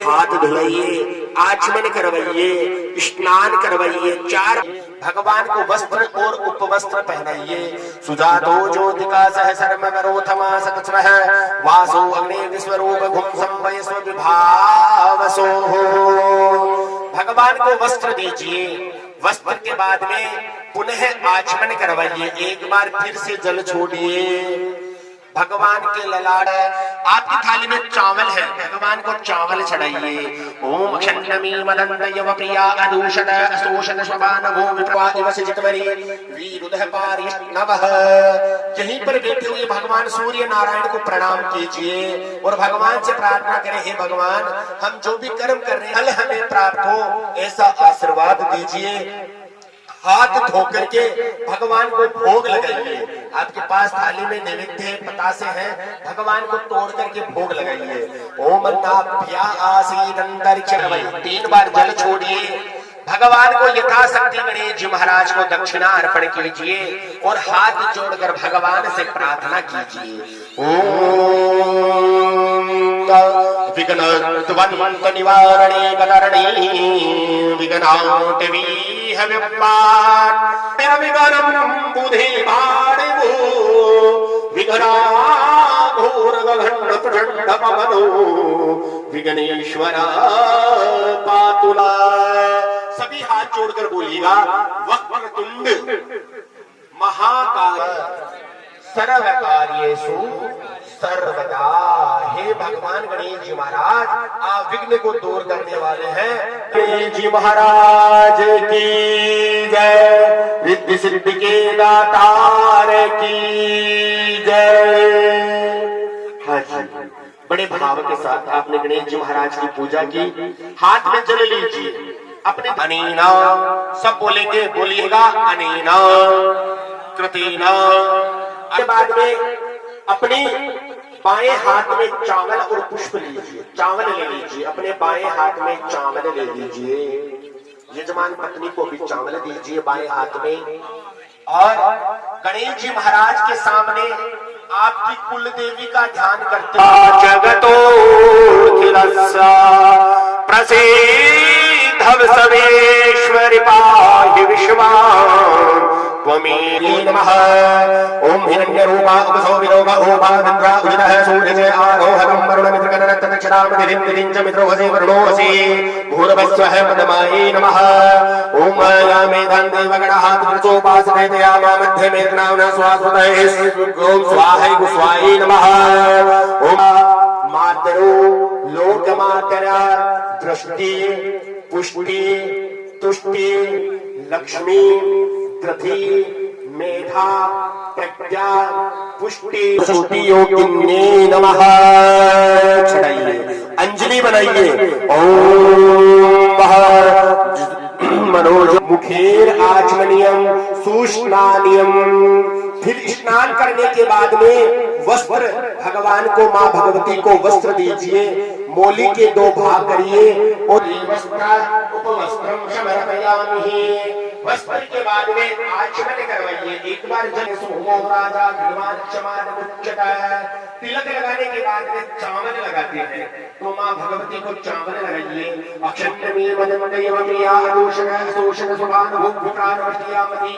हाथ धुलाइए, आचमन करवाइए, स्नान करवाइए। 4 भगवान को वस्त्र और उपवस्त्र पहनाइए। सुजातो ज्योतिका सहस्रम करोथमा सतस्वः वासो अग्नि विश्वरूप घुम संवयस्व विभावसो। भगवान को वस्त्र दीजिए। वस्त्र के बाद में पुनः आचमन करवाइए। एक बार फिर से जल छोड़िए। भगवान के ललाट, आपकी थाली में चावल है, भगवान को चावल चढ़ाइए। ओम क्षण्णमी मदंतयव प्रिया अदूषण अशोषण शबान भो विप्रवादिव सिजितवरी वीरुदह पारिष्णवः। यहीं पर बैठे हुए भगवान सूर्य नारायण को प्रणाम कीजिए और भगवान से प्रार्थना करें, हे भगवान, हम जो भी कर्म कर रहे हैं फल हमें प्राप्त हो, ऐसा आशीर्वाद दीजिए। हाथ धो करके भगवान को भोग लगाइए। आपके पास थाली में नैवेद्य है, पतासे हैं, भगवान को तोड़ करके भोग लगाइए। ओम अन्नाभ्या आसीत् अंतरिक्ष। 3 बार जल छोड़िए। भगवान को यथाशक्ति गणेश जी महाराज को दक्षिणा अर्पण कीजिए और हाथ जोड़कर भगवान से प्रार्थना कीजिए। विघ्नध्वंत निवारणे कतरणे विघ्नाटवीह विप्लाट विघ्नं बुधे भाणिवो विघ्नाघोर गगन प्रचंड पवनो विघ्नेश्वर पातुला। सभी हाथ जोड़कर बोलिएगा, वक्रतुंड महाकाय सर्वकार्येषु सर्वदा। हे भगवान गणेश जी महाराज, आप विघ्न को दूर करने वाले हैं। गणेश जी महाराज की जय, रिद्धि सिद्धि के दातार की जय। हाँ जी, बड़े भाव के साथ आपने गणेश जी महाराज की पूजा की। हाथ में जल लीजिए। अपने अनीना सब बोलेंगे, बोलिएगा अनीना कृतिना। के बाद में अपनी बाएं हाथ में चावल और पुष्प लीजिए। चावल ले लीजिए, अपने बाएं हाथ में चावल ले लीजिए। यजमान पत्नी को भी चावल दीजिए बाएं हाथ में। और गणेश जी महाराज के सामने आपकी कुल देवी का ध्यान करते हैं। जगतो प्रसिद्ध सर्वेश्वरी पाहि विश्वान् त्वमेव नमः। ओम हिरण्यरूपा उपसो विरोगा ओपा इंद्रा उजितः सूर्यसे आरोहणं वरुणमित्र गणरत्न दक्षिणामधिं दिदिं च मित्रो वसे वरुणोऽसि भूर्भुवस्वः पद्मायै नमः। ओम यामे धन्देवगणः त्रिचोपासते तयामा मध्ये मेघनाम्ना स्वास्वतये ओम स्वाहाय गुस्वायै नमः। ओम मातरो लोकमातरा दृष्टि पुष्टि तुष्टि लक्ष्मी कृति मेधा प्रज्ञा पुष्टि स्तुति योगिन्ये नमः। चढ़ाइए, अंजलि बनाइए। ओम मनोज मुखेर आचमनियम सुस्नानियम। फिर स्नान करने के बाद में वस्त्र, भगवान को मां भगवती को वस्त्र दीजिए। मोली के 2 भाग करिए और उपवस्त्रम समर्पयामि। वस्त्र के बाद में आचमन करवाइए। एक बार जल सोमो राजा भगवान चमान उच्चता। तिलक लगाने के बाद में चावल लगाते हैं, तो मां भगवती को चावल लगाइए। अक्षण्णमी मदंतयव प्रिया अदूषण अशोषण सुभान भूप प्राणवष्टियामति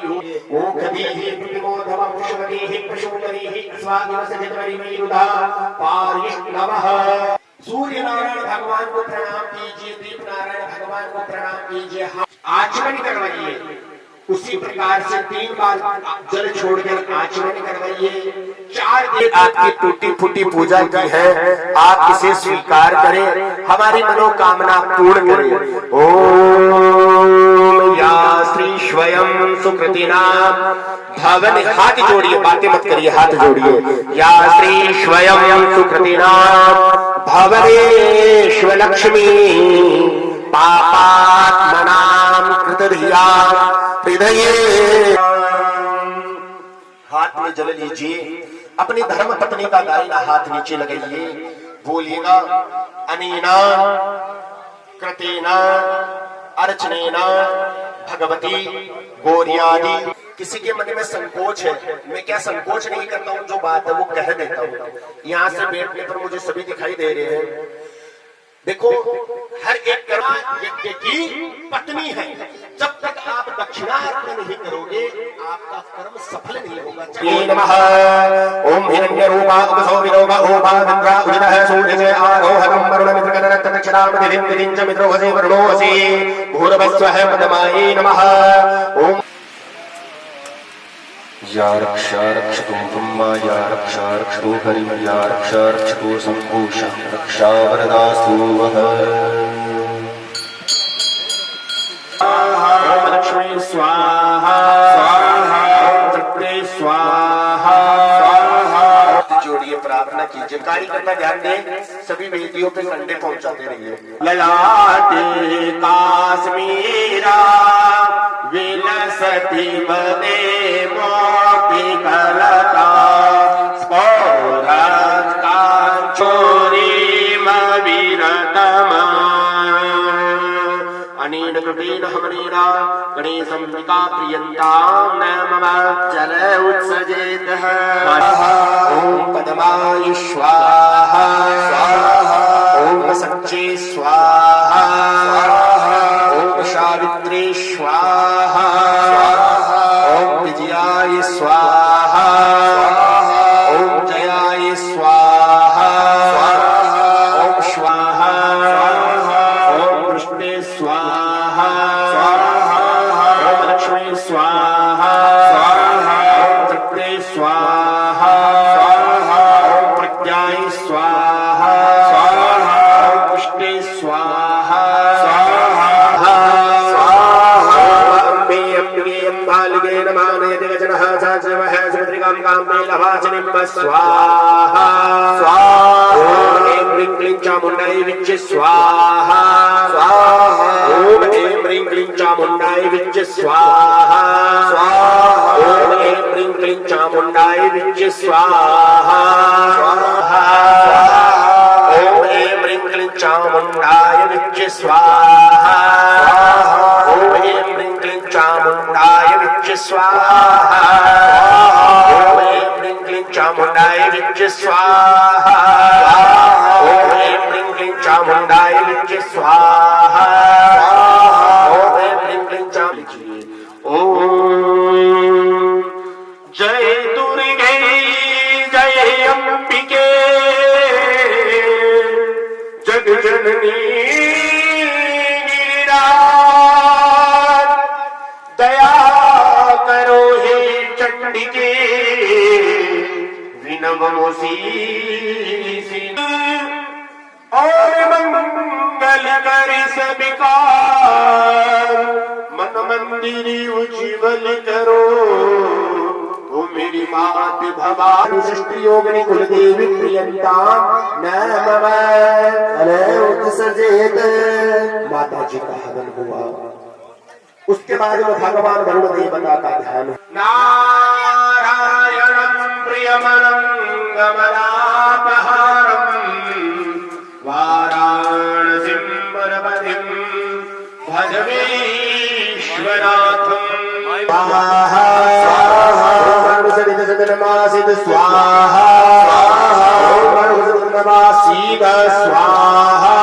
ओखदीहि प्रतिमोधव पुष्पदीहि प्रशोकदीहि स्वादिवसजितवरि मयूधा पारिष्णवः। सूर्य नारायण भगवान को प्रणाम कीजिए, दीप नारायण भगवान को प्रणाम कीजिए। आचमन करवाइए। उसी प्रकार से 3 बार जल छोड़कर आचमन करवाइए। 4 दिन आपकी टूटी फूटी पूजा की है, आप इसे स्वीकार करें, हमारी मनोकामना पूर्ण करें। ओम या श्री स्वयं सुकृतिना भवन। हाथ जोड़िए, बातें मत करिए, हाथ जोड़िए। या श्री स्वयं सुकृतिना भवनेश्व लक्ष्मी पापात्मनां कृतधिया हृदये। हाथ में जल लीजिए। अपनी धर्म पत्नी का दाहिना हाथ नीचे लगाइए। बोलिएगा अनीना कृतेना अर्चनेना भगवती गौरियादि। किसी के मन में संकोच है, मैं क्या संकोच नहीं करता हूँ, जो बात है वो कह देता हूँ। यहाँ से बैठने पर मुझे सभी दिखाई दे रहे हैं। देखो हर एक कर्म यज्ञ की पत्नी है। जब तक आप दक्षिणार्पण नहीं करोगे आपका कर्म सफल नहीं होगा। नमः ओम हिरण्यरूपा उपसो विलोका ओपा चंद्रा उदितः सूर्यसे आरोहणं वरुणमित्रगणनत् दक्षिणामदिं दिदिं च मित्रोऽसि वरुणोऽसि भूर्भुवस्वः पदमायै नमः ओम या रक्षा रक्षतु ब्रह्मा या रक्षा रक्षतु हरिं या रक्षा रक्षतु सम्भूषः रक्षा वरदास्तु वः। ओम लक्ष्मी स्वाहा स्वाहा ओम चक्रे स्वाहा स्वाहा। जोड़िए प्रार्थना कीजिए, कार्य करना ध्यान दें, सभी वेदियों पे कंडे पहुंचाते रहिए। ललाटे काश्मीरा विलसति वदे मोपि कलता स्फोरत् काञ्चोरीमविरतमा अनेन कृपेण हमनेन गणेशम्बिका प्रियन्तां न मम जल उत्सजेतः। ओम पद्माय स्वाहा ओम सच्चे स्वाहा ओम सावित्री स्वाहा ओम विजयाय स्वाहा ओम जयाय स्वाहा ओम स्वाहा ओम कृष्णे स्वाहा ओम लक्ष्मी स्वाहा ओम चक्रे स्वाहा ओम प्रज्ञाय स्वाहा ओम पुष्टे स्वाहा अम्बे अम्बिके अम्बालिके नमानयति वचनः साचवः सुभद्रिकां काम्ये लवाचनिं स्वाहा ओम ऐं ह्रीं क्लीं चामुण्डाय विच्चे स्वाहा ओम ऐं ह्रीं क्लीं चामुण्डाय विच्चे स्वाहा ओम ऐं ह्रीं क्लीं चामुण्डाय विच्चे स्वाहा ओम ऐं ह्रीं क्लीं चामुण्डाय विच्चे स्वाहा ओम ऐं ह्रीं क्लीं चामुण्डाय विच्चे स्वाहा ओम ऐं ह्रीं क्लीं चामुण्डाय विच्चे स्वाहा ओम ऐं ह्रीं क्लीं चामुण्डाय विच्चे स्वाहा ओम ऐं ह्रीं क्लीं चामुण्डाय। ओम जय दुर्गे जय अंबिके जगजननी गिरिराज दया करो हे चंडिके विनवमोसी और मंगल करी सबिका मन मंदिरी उज्ज्वल करो। ओ मेरी मात भवानी सृष्टि योगिनी कुलदेवी प्रियंतां न मम जल उत्सजेत। माता जी का हवन हुआ, उसके बाद में भगवान वरुण देवता का ध्यान। नारायणं प्रियमनं गमनापहारं वाराणसीं वरपतिं भज विश्वनाथं। स्वाहा सदनमासिद स्वाहा सदनमासीद स्वाहा